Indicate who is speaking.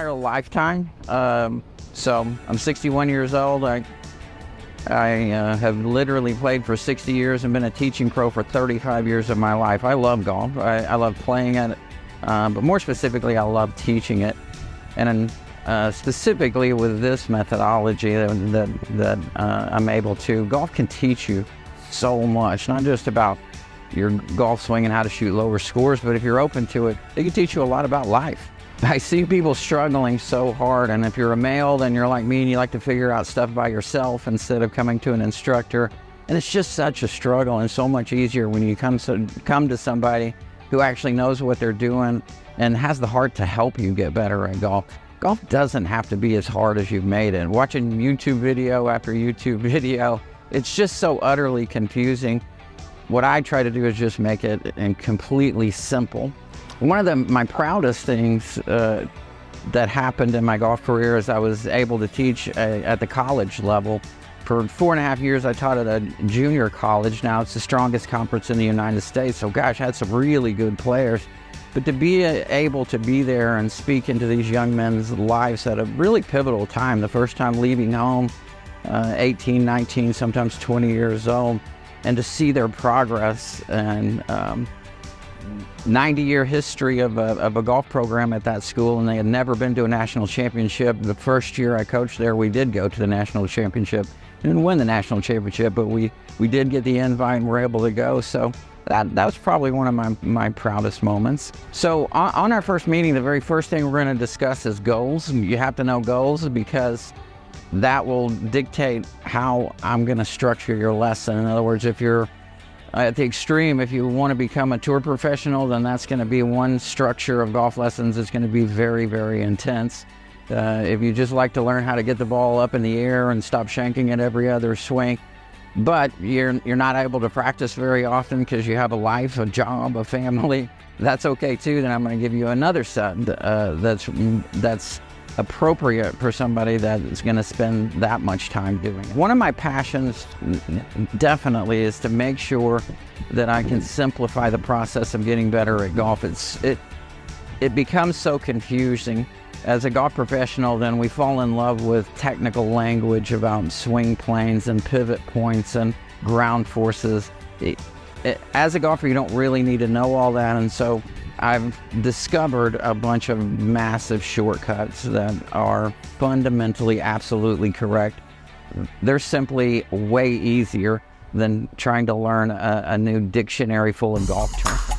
Speaker 1: entire lifetime. So I'm 61 years old. I have literally played for 60 years and been a teaching pro for 35 years of my life. I love golf. I love playing it, but more specifically, I love teaching it. And specifically with this methodology that I'm able to, golf can teach you so much, not just about your golf swing and how to shoot lower scores, but if you're open to it, it can teach you a lot about life. I see people struggling so hard, and if you're a male, then you're like me and you like to figure out stuff by yourself instead of coming to an instructor. And it's just such a struggle, and so much easier when you come to somebody who actually knows what they're doing and has the heart to help you get better at golf. Golf doesn't have to be as hard as you've made it. Watching YouTube video after YouTube video, it's just so utterly confusing. What I try to do is just make it completely simple. One of my proudest things that happened in my golf career is I was able to teach at the college level. For 4.5 years, I taught at a junior college. Now it's the strongest conference in the United States. So gosh, I had some really good players. But to be able to be there and speak into these young men's lives at a really pivotal time, the first time leaving home, 18, 19, sometimes 20 years old, and to see their progress and 90-year history of a golf program at that school, and they had never been to a national championship. The first year I coached there, we did go to the national championship. Didn't win the national championship, but we did get the invite and were able to go. So that was probably one of my proudest moments. So on our first meeting, the very first thing we're going to discuss is goals. You have to know goals because that will dictate how I'm going to structure your lesson. In other words, if you're at the extreme, if you want to become a tour professional, then that's going to be one structure of golf lessons. It's going to be very, very intense. If you just like to learn how to get the ball up in the air and stop shanking it every other swing, but you're not able to practice very often because you have a life, a job, a family, that's okay too. Then I'm going to give you another set that's appropriate for somebody that is going to spend that much time doing it. One of my passions definitely is to make sure that I can simplify the process of getting better at golf. It becomes so confusing. As a golf professional, then we fall in love with technical language about swing planes and pivot points and ground forces. As a golfer, you don't really need to know all that, and so I've discovered a bunch of massive shortcuts that are fundamentally absolutely correct. They're simply way easier than trying to learn a new dictionary full of golf terms.